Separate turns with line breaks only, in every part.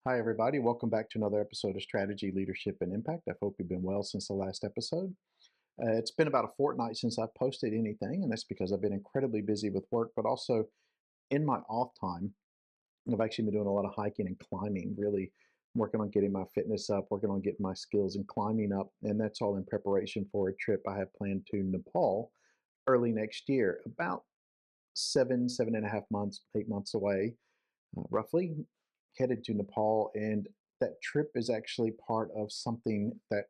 Hi, everybody. Welcome back to another episode of Strategy, Leadership, and Impact. I hope you've been well since the last episode. It's been about a fortnight since I've posted anything, and that's because I've been incredibly busy with work, but also in my off time, I've actually been doing a lot of hiking and climbing, really working on getting my fitness up, working on getting my skills and climbing up, and that's all in preparation for a trip I have planned to Nepal early next year, about 7.5 months, 8 months away roughly, headed to Nepal. And that trip is actually part of something that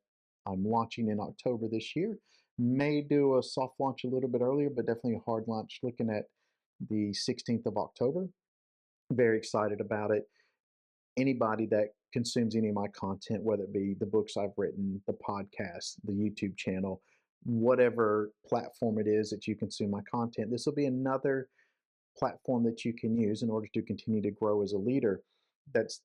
I'm launching in October this year. May do a soft launch a little bit earlier, but definitely a hard launch looking at the 16th of October. Very excited about it. Anybody that consumes any of my content, whether it be the books I've written, the podcast, the YouTube channel, whatever platform it is that you consume my content, this will be another platform that you can use in order to continue to grow as a leader. That's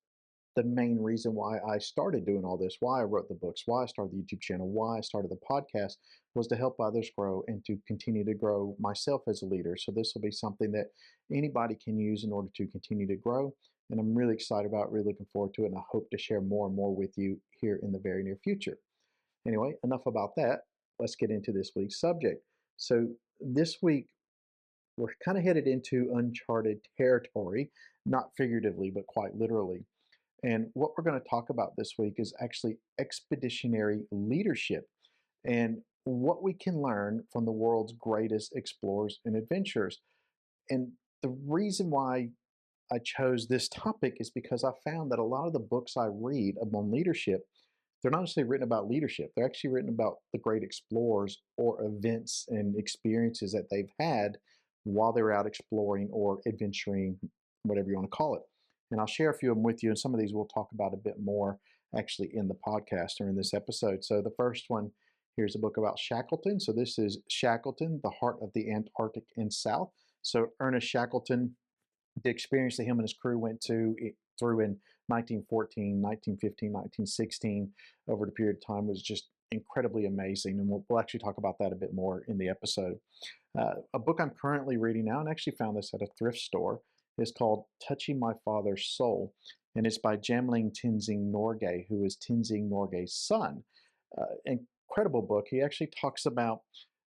the main reason why I started doing all this, why I wrote the books, why I started the YouTube channel, why I started the podcast, was to help others grow and to continue to grow myself as a leader. So this will be something that anybody can use in order to continue to grow. And I'm really excited about, really looking forward to it. And I hope to share more and more with you here in the very near future. Anyway, enough about that. Let's get into this week's subject. So this week, we're kind of headed into uncharted territory, not figuratively, but quite literally. And what we're going to talk about this week is actually expeditionary leadership and what we can learn from the world's greatest explorers and adventurers. And the reason why I chose this topic is because I found that a lot of the books I read on leadership, they're not necessarily written about leadership. They're actually written about the great explorers or events and experiences that they've had while they're out exploring or adventuring, whatever you want to call it. And I'll share a few of them with you, and some of these we'll talk about a bit more actually in the podcast or in this episode. So the first one, here's a book about Shackleton. So this is Shackleton, The Heart of the Antarctic and South. So Ernest Shackleton, the experience that him and his crew went through in 1914, 1915, 1916 over the period of time was just incredibly amazing. And we'll actually talk about that a bit more in the episode. A book I'm currently reading now, and actually found this at a thrift store, is called Touching My Father's Soul. And it's by Jamling Tenzing Norgay, who is Tenzing Norgay's son. Incredible book. He actually talks about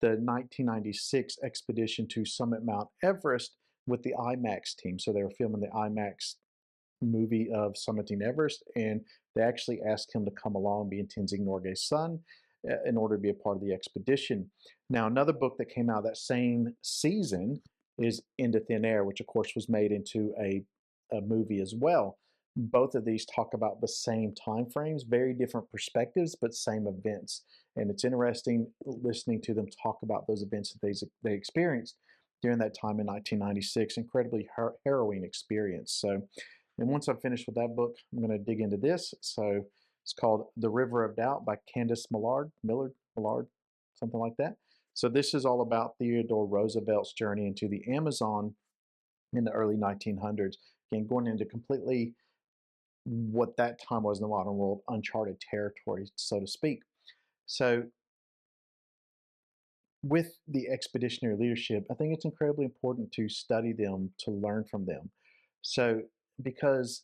the 1996 expedition to summit Mount Everest with the IMAX team. So they were filming the IMAX movie of Summiting Everest, and they actually asked him to come along, being Tenzing Norgay's son, in order to be a part of the expedition. Now, another book that came out that same season is Into Thin Air, which of course was made into a movie as well. Both of these talk about the same time frames, very different perspectives, but same events. And it's interesting listening to them talk about those events that they experienced during that time in 1996. Incredibly harrowing experience. So, and once I'm finished with that book, I'm going to dig into this. So it's called The River of Doubt by Candace Millard, something like that. So this is all about Theodore Roosevelt's journey into the Amazon in the early 1900s. Again, going into completely what that time was in the modern world, uncharted territory, so to speak. So with the expeditionary leadership, I think it's incredibly important to study them, to learn from them. So, because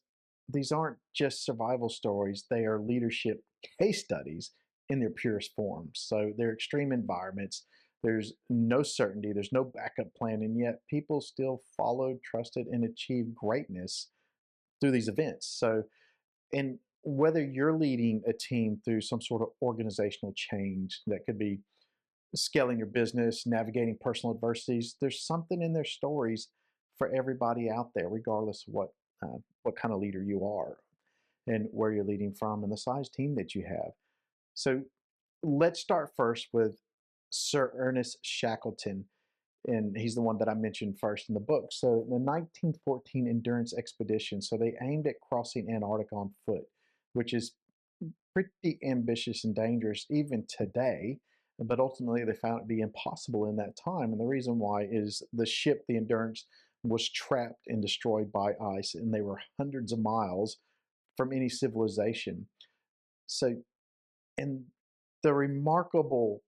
these aren't just survival stories, they are leadership case studies in their purest form. So, they're extreme environments. There's no certainty, there's no backup plan, and yet people still followed, trusted, and achieved greatness through these events. So, and whether you're leading a team through some sort of organizational change that could be scaling your business, navigating personal adversities. There's something in their stories for everybody out there, regardless of what kind of leader you are and where you're leading from and the size team that you have. So let's start first with Sir Ernest Shackleton, and he's the one that I mentioned first in the book. So the 1914 Endurance Expedition, so they aimed at crossing Antarctica on foot, which is pretty ambitious and dangerous even today, but ultimately they found it to be impossible in that time. And the reason why is the ship, the Endurance, was trapped and destroyed by ice, and they were hundreds of miles from any civilization. So, and the remarkable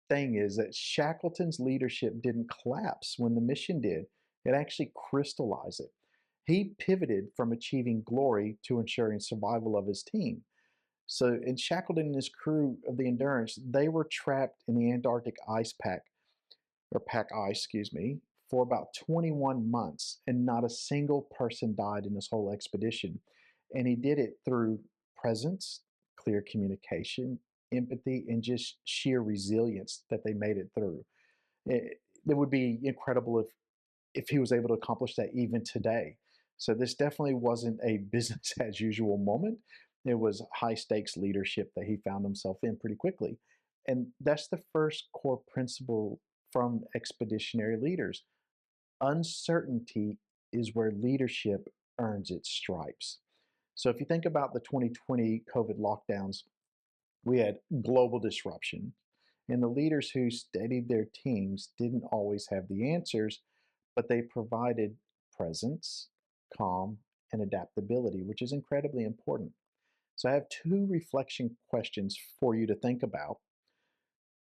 thing is that Shackleton's leadership didn't collapse when the mission did. It actually crystallized it. He pivoted from achieving glory to ensuring survival of his team. So, and Shackleton and his crew of the Endurance, they were trapped in the Antarctic ice pack, or pack ice, excuse me, for about 21 months, and not a single person died in this whole expedition. And he did it through presence, clear communication, empathy, and just sheer resilience that they made it through. It would be incredible if he was able to accomplish that even today. So this definitely wasn't a business as usual moment. It was high stakes leadership that he found himself in pretty quickly. And that's the first core principle from expeditionary leaders. Uncertainty is where leadership earns its stripes. So if you think about the 2020 COVID lockdowns, we had global disruption, and the leaders who steadied their teams didn't always have the answers, but they provided presence, calm, and adaptability, which is incredibly important. So I have two reflection questions for you to think about.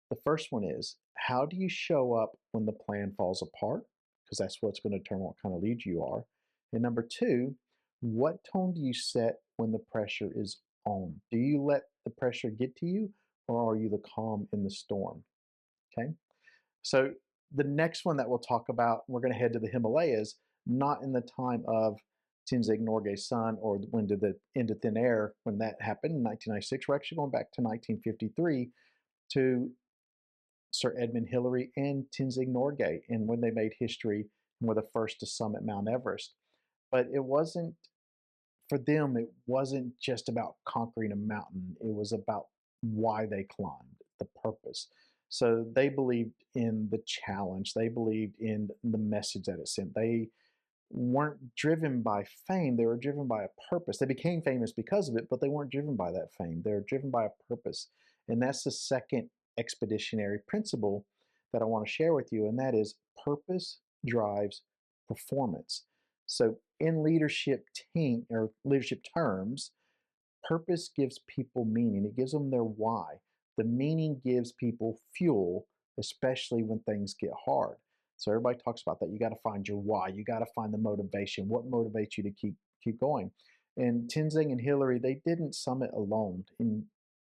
The first one is, how do you show up when the plan falls apart? Because that's what's going to determine what kind of lead you are. And number two, what tone do you set when the pressure is on? Do you let the pressure get to you, or are you the calm in the storm? Okay. So the next one that we'll talk about, we're going to head to the Himalayas, not in the time of Tenzing Norgay's son or when did the into thin air when that happened in 1996. We're actually going back to 1953 to Sir Edmund Hillary and Tenzing Norgay, and when they made history and were the first to summit Mount Everest. But it wasn't, for them, it wasn't just about conquering a mountain. It was about why they climbed, the purpose. So they believed in the challenge. They believed in the message that it sent. They weren't driven by fame. They were driven by a purpose. They became famous because of it, but they weren't driven by that fame. They're driven by a purpose. And that's the second expeditionary principle that I want to share with you, and that is purpose drives performance. So in leadership team or leadership terms, purpose gives people meaning. It gives them their why. The meaning gives people fuel, especially when things get hard. So everybody talks about that. You got to find your why. You got to find the motivation. What motivates you to keep going? And Tenzing and Hillary, they didn't summit alone. And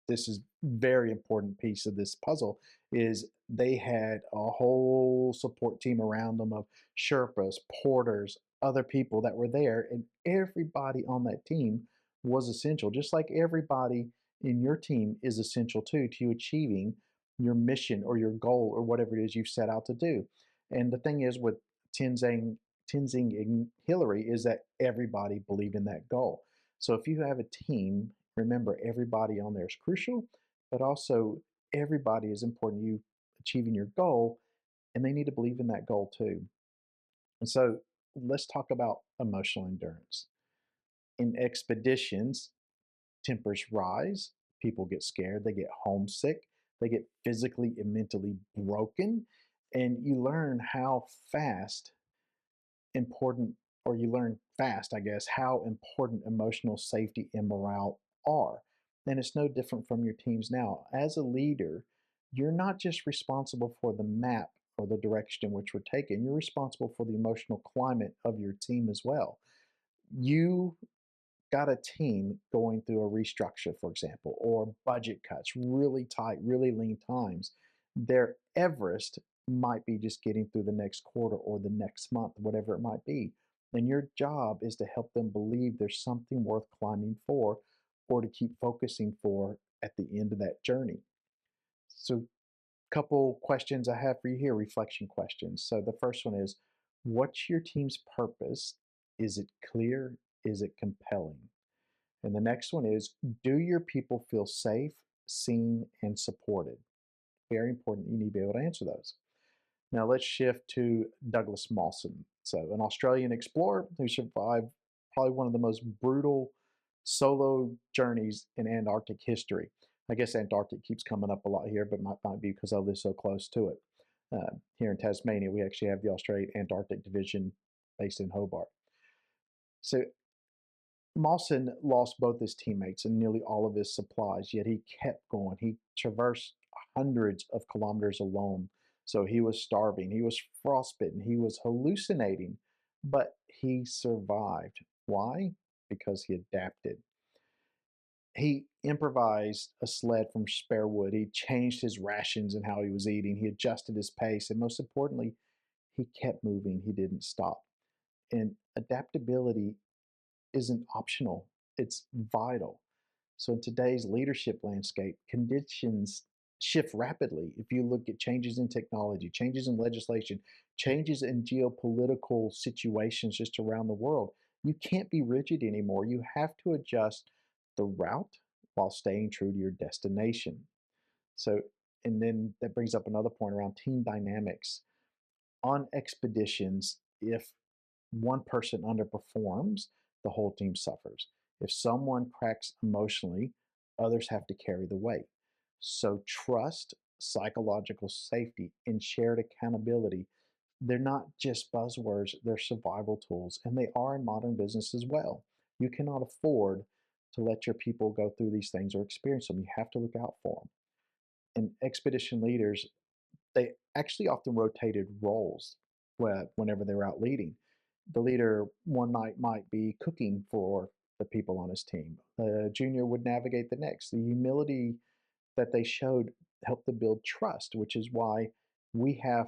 this is very important piece of this puzzle is they had a whole support team around them of Sherpas, porters, other people that were there, and everybody on that team was essential, just like everybody in your team is essential too to you achieving your mission or your goal or whatever it is you've set out to do. And the thing is with Tenzing, Tenzing and Hillary is that everybody believed in that goal. So if you have a team, remember everybody on there is crucial, but also everybody is important to you achieving your goal, and they need to believe in that goal too. And so let's talk about emotional endurance. In expeditions, tempers rise, people get scared, they get homesick, they get physically and mentally broken, and you learn how fast important, or you learn fast, I guess, how important emotional safety and morale are. And it's no different from your teams now. As a leader, you're not just responsible for the map or the direction in which we're taking, you're responsible for the emotional climate of your team as well. You got a team going through a restructure, for example, or budget cuts, really tight, really lean times, their Everest might be just getting through the next quarter or the next month, whatever it might be. And your job is to help them believe there's something worth climbing for or to keep focusing for at the end of that journey. So, couple questions I have for you here, reflection questions. So, the first one is, what's your team's purpose? Is it clear? Is it compelling? And the next one is, do your people feel safe, seen, and supported? Very important. You need to be able to answer those. Now let's shift to Douglas Mawson. So, an Australian explorer who survived probably one of the most brutal solo journeys in Antarctic history. I guess Antarctic keeps coming up a lot here, but might be because I live so close to it. Here in Tasmania, we actually have the Australian Antarctic Division based in Hobart. So Mawson lost both his teammates and nearly all of his supplies, yet he kept going. He traversed hundreds of kilometers alone. So he was starving, he was frostbitten, he was hallucinating, but he survived. Why? Because he adapted. He improvised a sled from spare wood. He changed his rations and how he was eating. He adjusted his pace. And most importantly, he kept moving. He didn't stop. And adaptability isn't optional, it's vital. So, in today's leadership landscape, conditions shift rapidly. If you look at changes in technology, changes in legislation, changes in geopolitical situations just around the world, you can't be rigid anymore. You have to adjust the route while staying true to your destination. So, and then that brings up another point around team dynamics. On expeditions, if one person underperforms, the whole team suffers. If someone cracks emotionally, others have to carry the weight. So, trust, psychological safety, and shared accountability, they're not just buzzwords, they're survival tools, and they are in modern business as well. You cannot afford to let your people go through these things or experience them. You have to look out for them. And expedition leaders, they actually often rotated roles whenever they were out leading. The leader one night might be cooking for the people on his team. The junior would navigate the next. The humility that they showed helped to build trust, which is why we have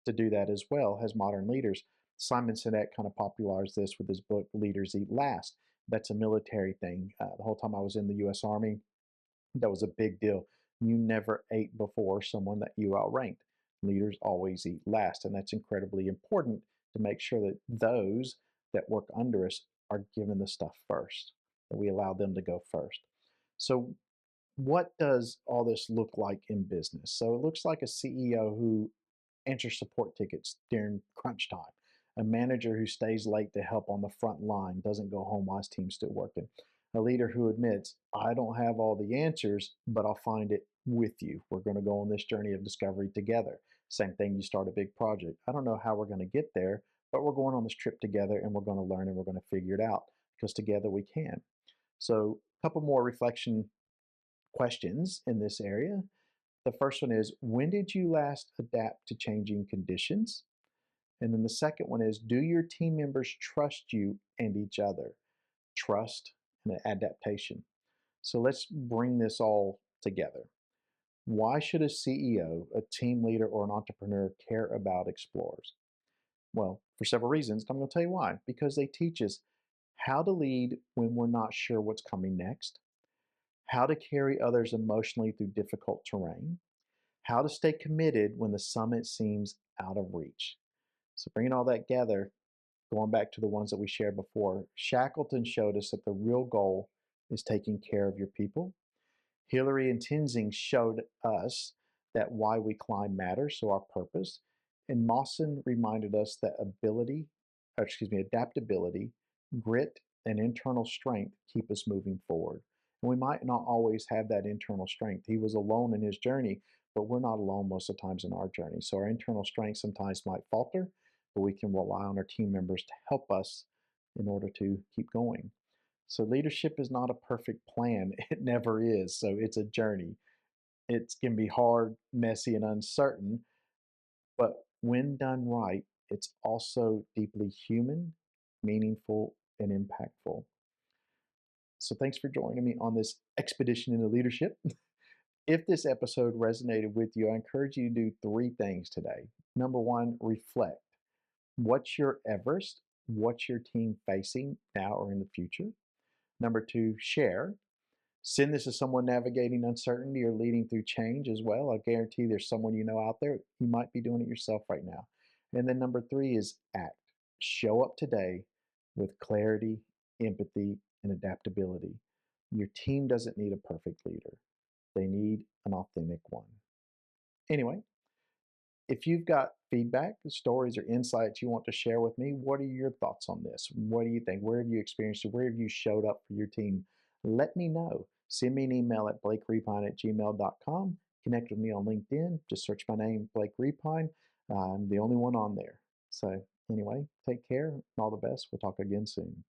to do that as well as modern leaders. Simon Sinek kind of popularized this with his book, Leaders Eat Last. That's a military thing. The whole time I was in the US Army, that was a big deal. You never ate before someone that you outranked. Leaders always eat last, and that's incredibly important to make sure that those that work under us are given the stuff first, that we allow them to go first. So, what does all this look like in business? So, it looks like a CEO who answer support tickets during crunch time. A manager who stays late to help on the front line, doesn't go home while his team's still working. A leader who admits, I don't have all the answers, but I'll find it with you. We're going to go on this journey of discovery together. Same thing, you start a big project. I don't know how we're going to get there, but we're going on this trip together and we're going to learn and we're going to figure it out because together we can. So, a couple more reflection questions in this area. The first one is, when did you last adapt to changing conditions? And then the second one is, do your team members trust you and each other? Trust and adaptation. So let's bring this all together. Why should a CEO, a team leader, or an entrepreneur care about explorers? Well, for several reasons. I'm going to tell you why. Because they teach us how to lead when we're not sure what's coming next, how to carry others emotionally through difficult terrain, how to stay committed when the summit seems out of reach. So, bringing all that together, going back to the ones that we shared before, Shackleton showed us that the real goal is taking care of your people. Hillary and Tenzing showed us that why we climb matters, so our purpose. And Mawson reminded us that adaptability, grit, and internal strength keep us moving forward. And we might not always have that internal strength. He was alone in his journey, but we're not alone most of the times in our journey. So our internal strength sometimes might falter, but we can rely on our team members to help us in order to keep going. So leadership is not a perfect plan. It never is. So it's a journey. It can be hard, messy, and uncertain, but when done right, it's also deeply human, meaningful, and impactful. So thanks for joining me on this expedition into leadership. If this episode resonated with you, I encourage you to do three things today. Number one, reflect. What's your Everest? What's your team facing now or in the future? Number two, share. Send this to someone navigating uncertainty or leading through change as well. I guarantee there's someone you know out there. You might be doing it yourself right now. And then number three is act. Show up today with clarity, empathy, and adaptability. Your team doesn't need a perfect leader, they need an authentic one. Anyway, if you've got feedback, stories, or insights you want to share with me, what are your thoughts on this? What do you think? Where have you experienced it? Where have you showed up for your team? Let me know. Send me an email at blakerepine@gmail.com. Connect with me on LinkedIn. Just search my name, Blake Repine. I'm the only one on there. So, anyway, take care and all the best. We'll talk again soon.